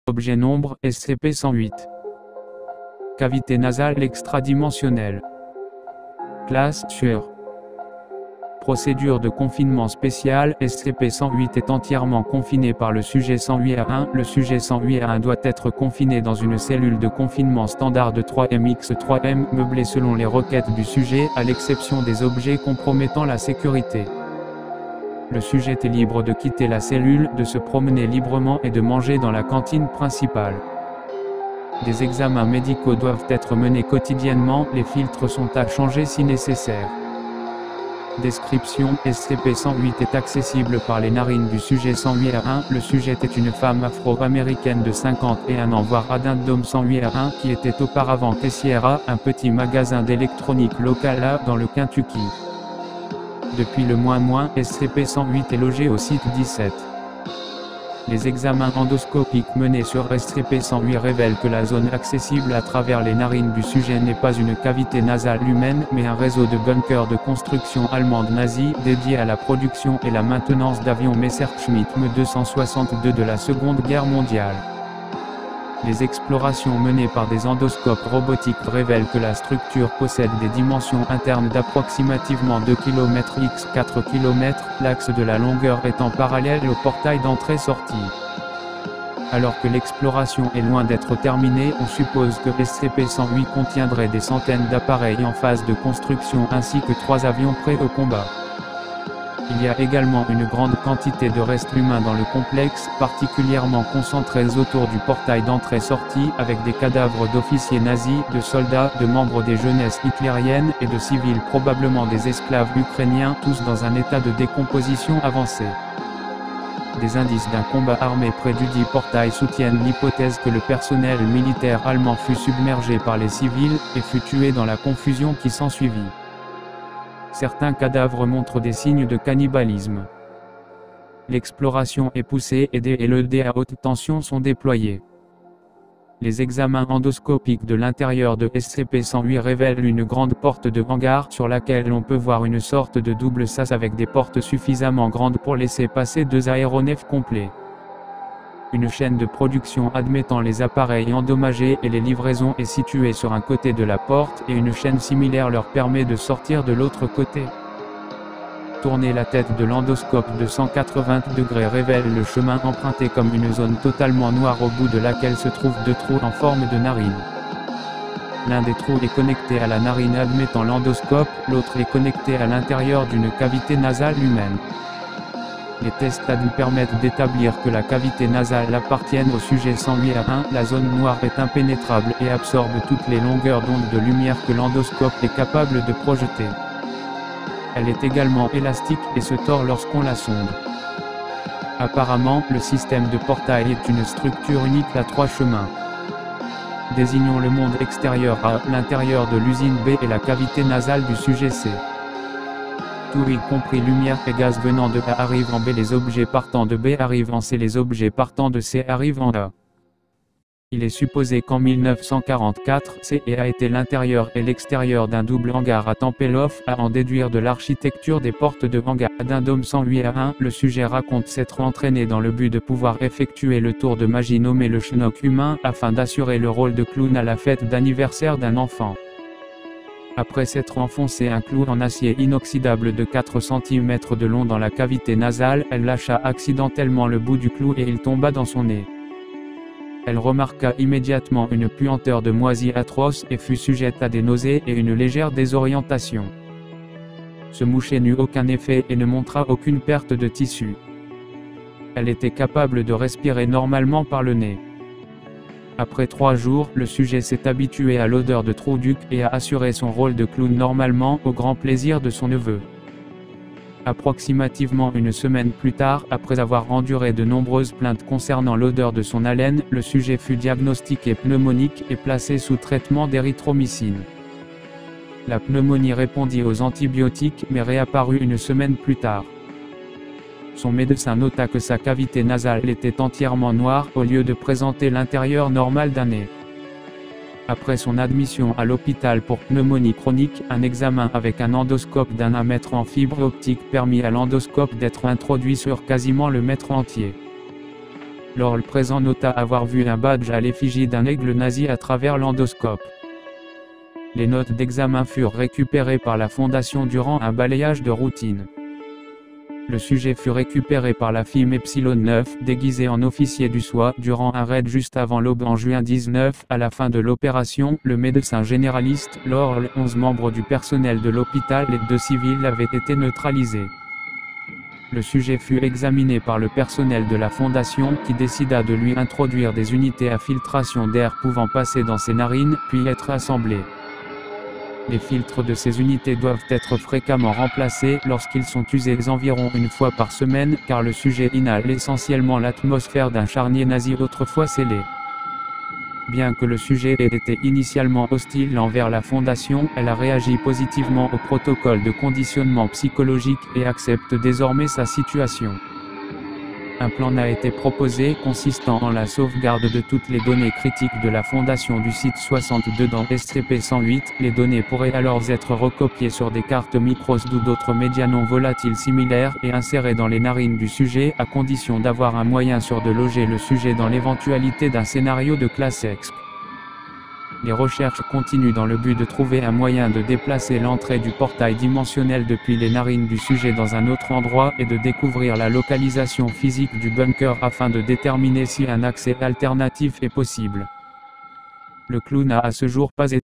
Objet nombre, SCP-108. Cavité nasale extradimensionnelle. Classe, sûr. Procédure de confinement spéciale, SCP-108 est entièrement confiné par le sujet 108A1. Le sujet 108A1 doit être confiné dans une cellule de confinement standard de 3M×3M, meublée selon les requêtes du sujet, à l'exception des objets compromettant la sécurité. Le sujet est libre de quitter la cellule, de se promener librement et de manger dans la cantine principale. Des examens médicaux doivent être menés quotidiennement, les filtres sont à changer si nécessaire. Description: SCP-108 est accessible par les narines du sujet 108A1. Le sujet est une femme afro-américaine de 51 ans voire addendum 108A1 qui était auparavant caissière à un petit magasin d'électronique local à dans le Kentucky. Depuis le SCP-108 est logé au site 17. Les examens endoscopiques menés sur SCP-108 révèlent que la zone accessible à travers les narines du sujet n'est pas une cavité nasale humaine, mais un réseau de bunkers de construction allemande nazie, dédié à la production et la maintenance d'avions Messerschmitt Me-262 de la Seconde Guerre mondiale. Les explorations menées par des endoscopes robotiques révèlent que la structure possède des dimensions internes d'approximativement 2 km x 4 km, l'axe de la longueur étant parallèle au portail d'entrée-sortie. Alors que l'exploration est loin d'être terminée, on suppose que SCP-108 contiendrait des centaines d'appareils en phase de construction ainsi que 3 avions prêts au combat. Il y a également une grande quantité de restes humains dans le complexe, particulièrement concentrés autour du portail d'entrée-sortie, avec des cadavres d'officiers nazis, de soldats, de membres des jeunesses hitlériennes, et de civils probablement des esclaves ukrainiens, tous dans un état de décomposition avancée. Des indices d'un combat armé près du dit portail soutiennent l'hypothèse que le personnel militaire allemand fut submergé par les civils, et fut tué dans la confusion qui s'ensuivit. Certains cadavres montrent des signes de cannibalisme. L'exploration est poussée et des LED à haute tension sont déployés. Les examens endoscopiques de l'intérieur de SCP-108 révèlent une grande porte de hangar sur laquelle on peut voir une sorte de double sas avec des portes suffisamment grandes pour laisser passer 2 aéronefs complets. Une chaîne de production admettant les appareils endommagés et les livraisons est située sur un côté de la porte et une chaîne similaire leur permet de sortir de l'autre côté. Tourner la tête de l'endoscope de 180 degrés révèle le chemin emprunté comme une zone totalement noire au bout de laquelle se trouvent 2 trous en forme de narine. L'un des trous est connecté à la narine admettant l'endoscope, l'autre est connecté à l'intérieur d'une cavité nasale humaine. Les tests ADN permettent d'établir que la cavité nasale appartienne au sujet 108A1. La zone noire est impénétrable et absorbe toutes les longueurs d'onde de lumière que l'endoscope est capable de projeter. Elle est également élastique et se tord lorsqu'on la sonde. Apparemment, le système de portail est une structure unique à 3 chemins. Désignons le monde extérieur A, l'intérieur de l'usine B et la cavité nasale du sujet C. Tout y compris lumière et gaz venant de A arrivent en B, les objets partant de B arrivent en C, les objets partant de C arrivent en A. Il est supposé qu'en 1944, C et A étaient l'intérieur et l'extérieur d'un double hangar à Tempelhof, à en déduire de l'architecture des portes de hangar d'Addendum 108A1. Le sujet raconte s'être entraîné dans le but de pouvoir effectuer le tour de magie nommé le schnock humain, afin d'assurer le rôle de clown à la fête d'anniversaire d'un enfant. Après s'être enfoncé un clou en acier inoxydable de 4 cm de long dans la cavité nasale, elle lâcha accidentellement le bout du clou et il tomba dans son nez. Elle remarqua immédiatement une puanteur de moisie atroce et fut sujette à des nausées et une légère désorientation. Se moucher n'eut aucun effet et ne montra aucune perte de tissu. Elle était capable de respirer normalement par le nez. Après 3 jours, le sujet s'est habitué à l'odeur de Trouduc et a assuré son rôle de clown normalement, au grand plaisir de son neveu. Approximativement une semaine plus tard, après avoir enduré de nombreuses plaintes concernant l'odeur de son haleine, le sujet fut diagnostiqué pneumonique et placé sous traitement d'érythromycine. La pneumonie répondit aux antibiotiques mais réapparut une semaine plus tard. Son médecin nota que sa cavité nasale était entièrement noire au lieu de présenter l'intérieur normal d'un nez. Après son admission à l'hôpital pour pneumonie chronique, un examen avec un endoscope d'1 mètre en fibre optique permit à l'endoscope d'être introduit sur quasiment le mètre entier. L'Orle présent nota avoir vu un badge à l'effigie d'un aigle nazi à travers l'endoscope. Les notes d'examen furent récupérées par la Fondation durant un balayage de routine. Le sujet fut récupéré par la FIM Epsilon 9, déguisé en officier du SWAT, durant un raid juste avant l'aube en juin 19. À la fin de l'opération, le médecin généraliste, l'Orle, 11 membres du personnel de l'hôpital et 2 civils avaient été neutralisés. Le sujet fut examiné par le personnel de la Fondation, qui décida de lui introduire des unités à filtration d'air pouvant passer dans ses narines, puis être assemblées. Les filtres de ces unités doivent être fréquemment remplacés lorsqu'ils sont usés environ une fois par semaine, car le sujet inhale essentiellement l'atmosphère d'un charnier nazi autrefois scellé. Bien que le sujet ait été initialement hostile envers la Fondation, elle a réagi positivement au protocole de conditionnement psychologique et accepte désormais sa situation. Un plan a été proposé consistant en la sauvegarde de toutes les données critiques de la Fondation du site 62 dans SCP-108. Les données pourraient alors être recopiées sur des cartes Micros ou d'autres médias non volatiles similaires et insérées dans les narines du sujet, à condition d'avoir un moyen sûr de loger le sujet dans l'éventualité d'un scénario de classe EXP. Les recherches continuent dans le but de trouver un moyen de déplacer l'entrée du portail dimensionnel depuis les narines du sujet dans un autre endroit et de découvrir la localisation physique du bunker afin de déterminer si un accès alternatif est possible. Le clou n'a à ce jour pas été